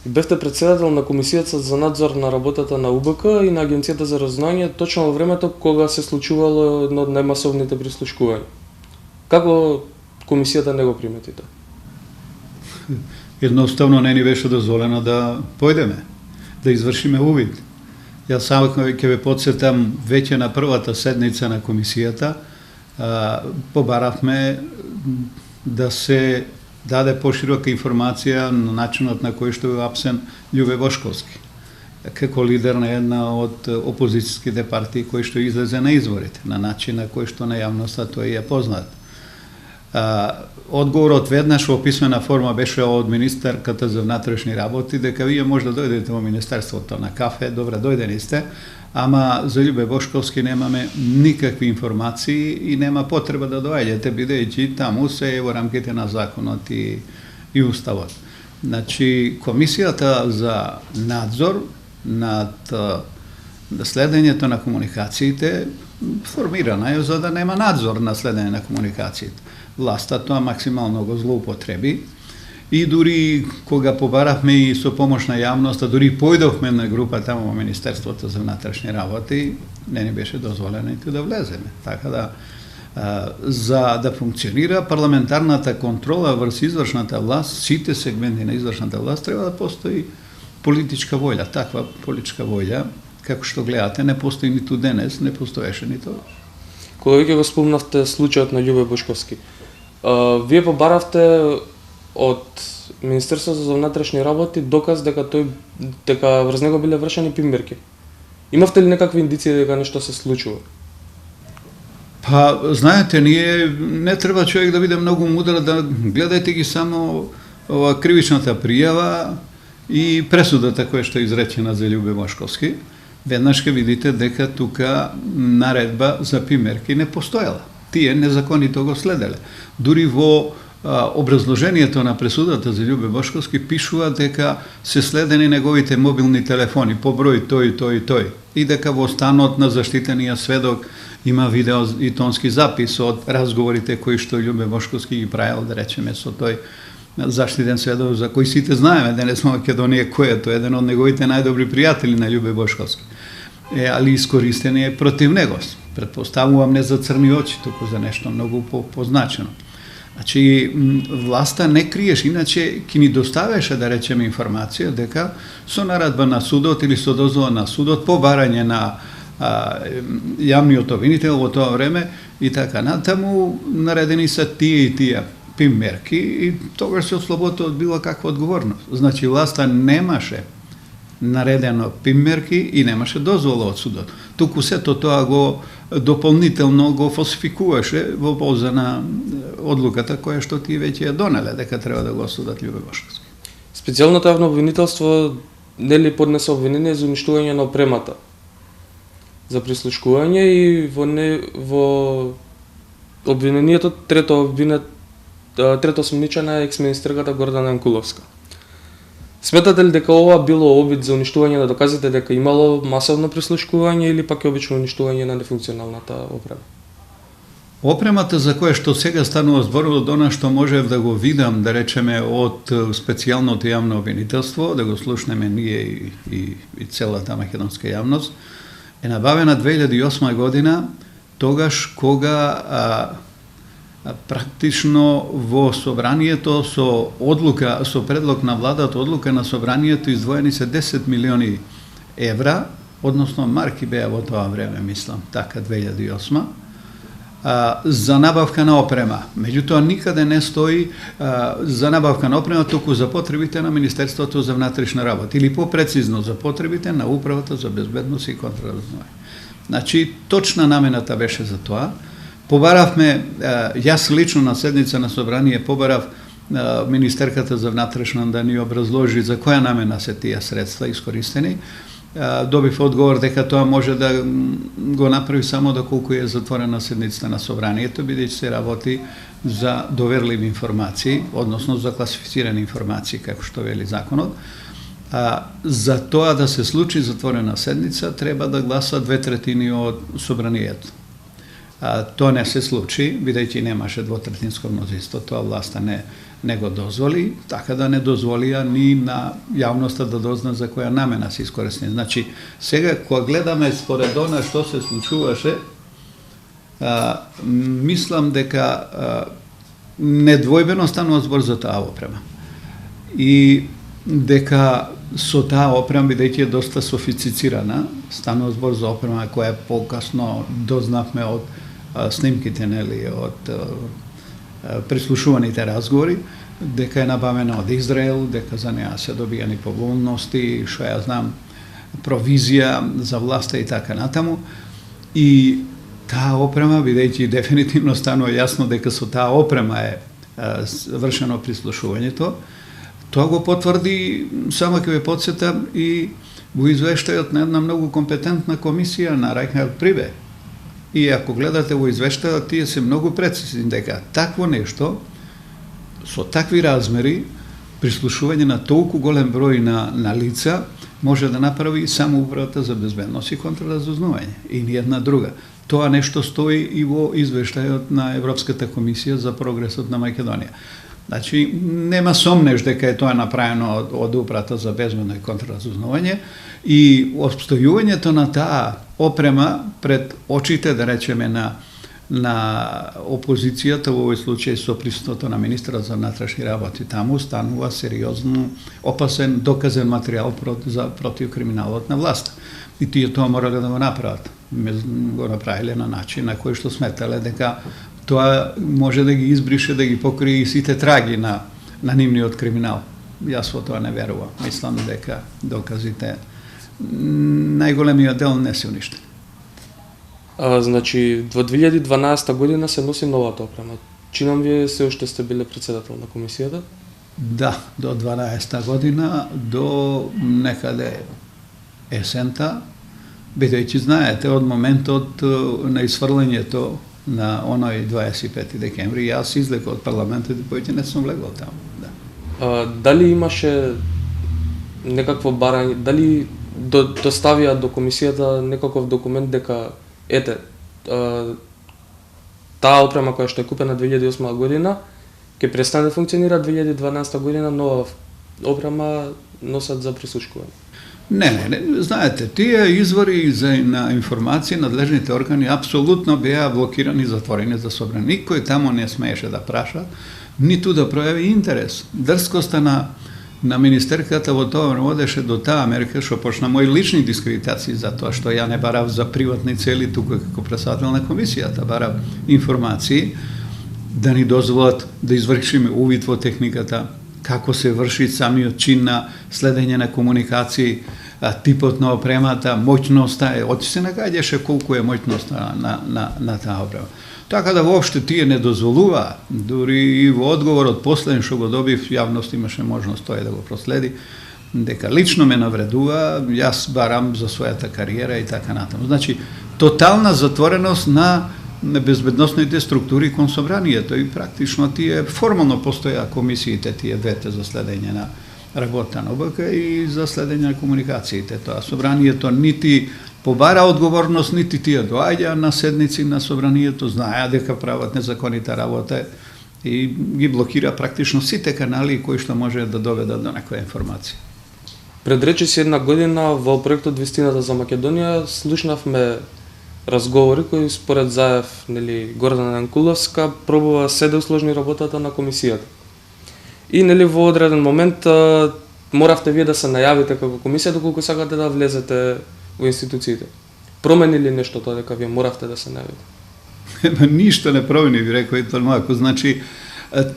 Бевте председател на Комисијата за надзор на работата на УБК и на Агенцијата за разузнавање точно во времето кога се случувало едно од најмасовните прислушкувања. Како комисијата не го примети тоа? Едноставно не ни беше дозволено да појдеме, да извршиме увид. Јас само ќе ве подсетам, веќе на првата седница на комисијата побаравме да се даде поширока информација на начинот на кој што е апсен Љубе Бошковски, како лидер на една од опозицијските партии кој што излезе на изборите, на начин на кој што на јавноста тој е познат. Одговорот веднаш во писмена форма беше од министерката за внатрешни работи дека вие може да дојдете во министерството на кафе, добре дојдени сте, ама за Љубе Бошковски немаме никакви информации и нема потреба да доаѓате, бидејќи таму се е во рамките на законот и уставот. Значи, комисијата за надзор над следењето на комуникациите формирана е за да нема надзор на следење на комуникациите. Власта тоа максимално го злоупотреби и дури кога побаравме и со помош на јавноста, дури појдовме на група таму во Министерството за внатрешни работи, не ни беше дозволено и да влеземе. Така да, за да функционира парламентарната контрола врз извршната власт, сите сегменти на извршната власт треба да постои политичка воља. Таква политичка воља, како што гледате, не постои ниту денес, не постоеше ниту. Кога веќе го спомнавте случајот на Љубе Бошковски, вие побаравте од Министерството за внатрешни работи доказ дека врз него биле вршени пимберки. Имавте ли некакви индиции дека нешто се случува? Па, знаете, ние не треба човек да биде многу мудр, да гледајте ги само кривичната пријава и пресудата која што е изречена за Љубе Бошковски. Веднаш ќе видите дека тука наредба за пимерки не постоела. Тие незаконито го следеле. Дури во образложението на пресудата за Љубе Бошковски пишува дека се следени неговите мобилни телефони по број тој. И дека во станот на заштитениот сведок има видео и тонски запис од разговорите кои што Љубе Бошковски ги правил, да речеме, со тој заштитен сведок за кој сите знаеме денес во Македонија кој е тој, еден од неговите најдобри пријатели на Љубе Бошковски. Али искористен е против него. Предпоставувам не за црни очи, туку за нешто многу позначено. Значи, власта не криеше, иначе ќе ни доставеше, да речеме, информација дека со наредба на судот или со дозвола на судот, по барање на јавниот обвинител во тоа време и така натаму, наредени се тие и тие пимерки и тогаш се ослободите од било каква одговорност. Значи, власта немаше наредено пимерки и немаше дозвола од судот. Туку сето тоа го дополнително го фалсификуваше во полза на одлуката која што тие веќе ја донеле, дека треба да го осудат Љубе Бошковски. Специјалното јавно обвинителство нели поднесе обвинение за уништување на опремата за прислушкување и во обвинението трето осомничена е екс-министерката Гордана Јанкуловска. Сметате ли дека ова било обид за уништување на доказите дека имало масовно прислушкување или пак е обично уништување на нефункционалната опрема? Опремата за која што сега станува збор од она што можев да го видам, да речеме, од специјалното јавно обвинителство, да го слушнеме ние и целата македонска јавност, е набавена 2008 година, тогаш кога практично во собранието со одлука, со предлог на владата, одлука на собранието издвоени се 10 милиони евра, односно марки беа во тоа време, мислам, така 2008, за набавка на опрема. Меѓутоа никаде не стои за набавка на опрема, туку за потребите на Министерството за внатрешни работи, или попрецизно за потребите на Управата за безбедност и контраразузнавање. Значи, точна намената беше за тоа. Побаравме, јас лично на седница на собрание побарав министерката за внатрешно да ни образложи за која намена се тие средства искористени. Добив одговор дека тоа може да го направи само доколку е затворена седницата на собранието, бидејќи се работи за доверливи информации, односно за класифицирани информации, како што вели законот. За тоа да се случи затворена седница, треба да гласа 2/3 од собранието. to ne se случи, бидејќи немаше двотретинско мнозинство, тоа власта не го дозволи, така да не дозволија ни на јавноста да дозна за која намена се искористени. Значи, сега кога гледаме според она што се случуваше, мислам дека недвојбено станува збор за таа опрема. И дека со таа опрема, бидејќи е доста софистицирана, станува збор за опрема која покасно дознавме од снимките, нели, од прислушуваните разговори, дека е набавена од Израел, дека за неа се добијани поволности, што ја знам, провизија за власта и така натаму. И таа опрема, бидејќи дефинитивно станува јасно дека со таа опрема е вршено прислушувањето, тоа го потврди, само ќе ве потсетам, и во извештајот на една многу компетентна комисија на Райхард Прибе. И ако гледате во извештајот, тие се многу прецизни дека такво нешто, со такви размери, прислушување на толку голем број на лица, може да направи само Управата за безбедност и контраразузнавање, и ни една друга. Тоа нешто стои и во извештајот на Европската комисија за прогресот на Македонија. Значи, нема сомнеш дека е тоа направено од Управата за безбедност и контраразузнавање, и обстојувањето на таа опрема пред очите, да речеме, на опозицијата, во овој случај со присуството на министерот за внатрешни работи таму, станува сериозно опасен доказен материјал против криминалот на власта. И тие тоа морале да го направат. Го направиле на начин на кој што сметале дека тоа може да ги избрише, да ги покрие и сите траги на нивниот криминал. Јас во тоа не верувам. Мислам дека доказите најголемиот дел не се уништени. Значи, во 2012 година се носи новата опрема. Чинам вие се уште сте биле председател на комисијата? Да, до 12 година, до некаде есента, бидејќи знаете, од моментот на исфрлањето на оној 25 декември, јас излеков од парламентот и појќе не сум влегол таму. Да. Дали имаше некакво барање, дали доставија до комисијата некаков документ дека ете, таа опрема која што е купена 2008 година, ќе престане да функционира 2012 година, нова опрема носат за прислушкување? Не, знаете, тие извори на информации, надлежните органи апсолутно беа блокирани, затворени за собрани. Никој тамо не смееше да праша, ниту да пројави интерес. Дрскоста на министерката во тоа време одеше до таа мерка што почна мои лични дискредитации за тоа што ја не барав за приватни цели тука како председател на комисијата, барав информации да ни дозволат да извршиме увид во техниката, како се врши самиот чин на следење на комуникации, типот на опремата, моќноста, оти се нагаѓаше колку е моќноста на таа опрема. Така да воопште тие не дозволува, дури и во одговорот последен што го добив, јавност имаше можност тој да го проследи, дека лично ме навредува, јас барам за својата кариера и така натаму. Значи, тотална затвореност на безбедносните структури кон собранието и практично тие формално постоја комисиите тие двете за следење на работа на ОБК и за следење на комуникациите. Тоа собранието нити побара одговорност, нити тие доаѓа на седници на собранието, знаеа дека прават незаконита работа и ги блокира практично сите канали кои што може да доведат до некоја информација. Пред речиси една година во проектот Вистината за Македонија слушнавме разговори кои според Заев, нели, Гордана Јанкуловска пробува се да усложни работата на комисијата. И нели во одреден момент моравте вие да се најавите како комисија доколку сакате да влезете во институциите. Промени ли нешто тоа дека вие моравте да се најавите? Ништо не промени, ви рекој Толмако. Значи,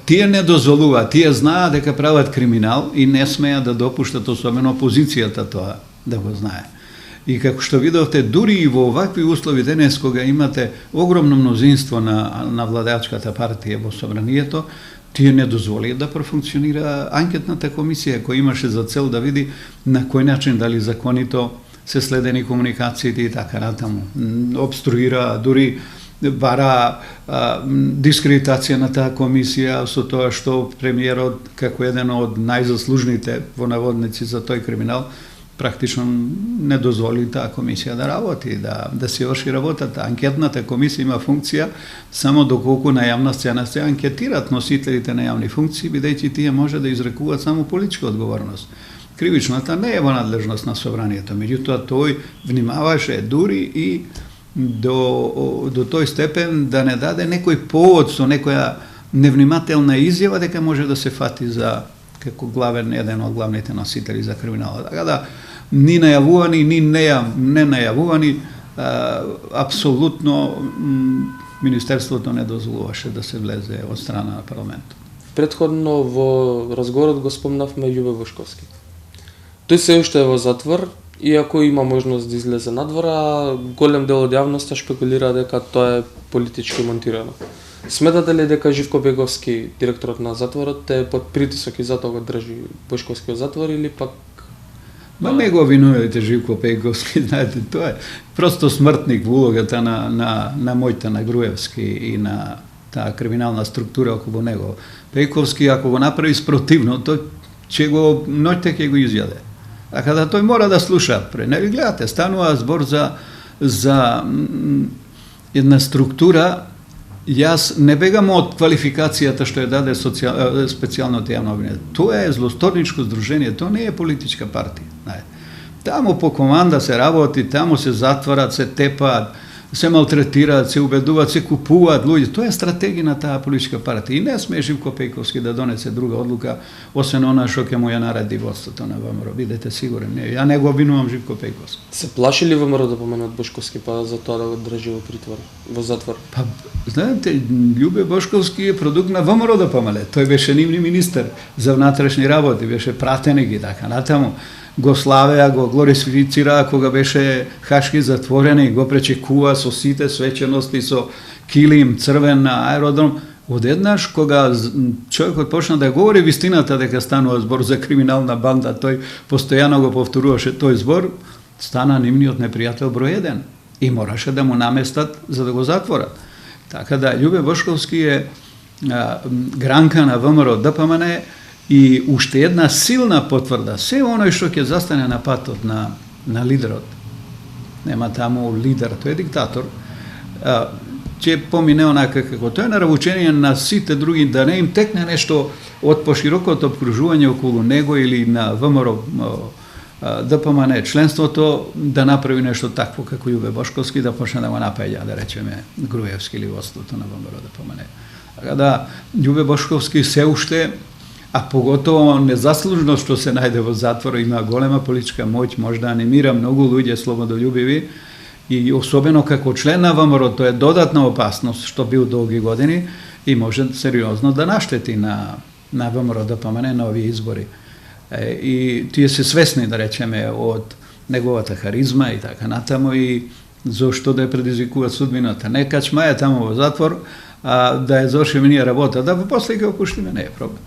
тие не дозволуваат, тие знаат дека прават криминал и не смеат да допуштат, особено опозицијата, тоа да го знае. И како што видовте, дури и во овакви услови денес, кога имате огромно мнозинство на владеачката партија во собранието, тие не дозволија да профункционира анкетната комисија, која имаше за цел да види на кој начин дали законито се следени комуникациите и така натаму. Обструира, дури бара дискредитација на таа комисија со тоа што премиерот, како еден од најзаслужните во наводници за тој криминал, практично не дозволи таа комисија да работи, да се врши работата. Анкетната комисија има функција само доколку на јавна сцена се анкетират носителите на јавни функции, бидејќи тие може да изрекуваат само политичка одговорност. Кривичната не е во надлежност на собранието, меѓутоа тој внимаваше дури и до тој степен да не даде некој повод со некоја невнимателна изјава дека може да се фати за како главен еден од главните носители за криминалот. Така да ни најавувани, ни не најавувани, апсолутно Министерството не дозволуваше да се влезе од страна на парламентот. Претходно во разговорот го спомнавме Љубе Бошковски. Тој се уште е во затвор, иако има можност да излезе надвор, а голем дел од јавноста шпекулира дека тоа е политички монтирано. Сметате ли дека Живко Беговски, директорот на затворот, е под притисок и затоа го држи Бошковски во затвор или пак... Ма не го обвинувате Живко Беговски, знаете, тоа е просто смртник во улогата на мојта, на Груевски и на таа криминална структура околу него. Беговски, ако го направи спротивно, тој ќе го ноќте ќе го изјаде. А када тој мора да слуша, нели гледате, станува збор за една структура. Јас не бегам од квалификацијата што ја даде специјалното јавно обвинение. Тоа е злосторничко здружение, тоа не е политичка партија. Таму по команда се работи, таму се затварат, се тепаат, се малтретираат, се убедуваат, се купуваат луѓе. Тоа е стратегија на таа политичка партија. И не сме Живко Беговски да донесе друга одлука, освен она што ќе му ја нареди водството на ВМРО. Бидете сигурни, ја не го обвинувам Живко Беговски. Се плаши ли ВМРО да поменат Бошковски па за тоа да го држи во притвор, во затвор? Па, знаете, Љубе Бошковски е продукт на ВМРО да помале. Тој беше нивни министер за внатрешни работи, беше пратеник и така натаму. Го славеа, го глорифицираа кога беше Хашки затворен и го пречекува со сите свечености, со килим црвен на аеродром. Одеднаш, кога човекот почна да говори вистината дека станува збор за криминална банда, тој постојано го повторуваше тој збор, стана нивниот непријател број 1 и мораше да му наместат за да го затворат. Така да Љубе Бошковски е гранка на ВМРО ДПМН и уште една силна потврда. Се оној што ќе застане на патот на лидерот, нема таму лидер, тој е диктатор, ќе помине онака како тој на равучение на сите други, да не им текне нешто од поширокото обкружување околу него или на ВМРО ДПМН членството, да направи нешто такво како Љубе Бошковски, да почне да го напаѓа, да речеме, Груевски или водството на ВМРО ДПМН. Така да, Љубе Бошковски се уште, а поготово незаслужно што се најде во затвор, има голема политичка моќ, може да анимира многу луѓе слободолюбиви и особено како член на ВМРО, тоа е додатна опасност што бил долги години и може сериозно да наштети на ВМРО ДПМН на овие избори. И тие се свесни, да речеме, од неговата харизма и така натаму и зошто да ја предизвикуваат судбината. Не качма е таму во затвор, а да ја завршиме ние работа, да после ќе опуштиме, не е проблем.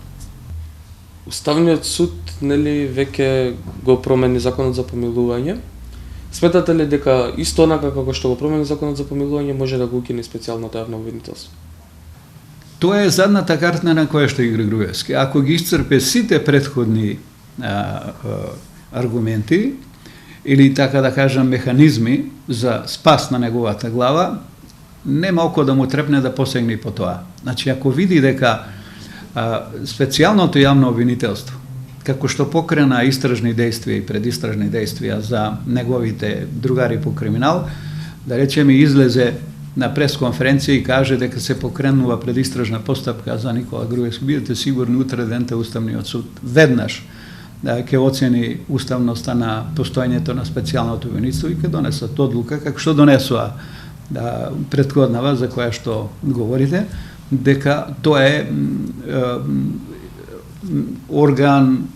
Уставниот суд, нели, веќе го промени законот за помилување. Сметате ли дека исто онака како што го промени законот за помилување може да го укине специјалното јавно обвинителство? Тоа е задната карта на која што игра Груевски. Ако ги исцрпе сите претходни аргументи или така да кажам механизми за спас на неговата глава, нема око да му трепне да посегне по тоа. Значи, ако види дека специјалното јавно обвинителство, како што покрена истражни действија и предистражни действија за неговите другари по криминал, да речеме излезе на пресконференција и каже дека се покренува предистражна постапка за Никола Груевски, бидете сигурни утре денте Уставниот суд веднаш ќе оцени уставноста на постојањето на специјалното обвинителство и ќе донесат одлука, како што донесува претходнава за која што говорите, дека тоа е орган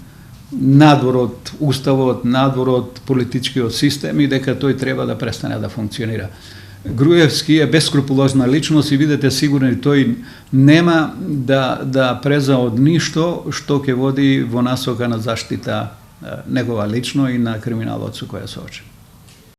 надвор од уставот, надвор од политичкиот систем и дека тој треба да престане да функционира. Груевски е бескрупулозна личност и бидете сигурни тој нема да преза од ништо што ќе води во насока на заштита негова лично и на криминалот со која се очи.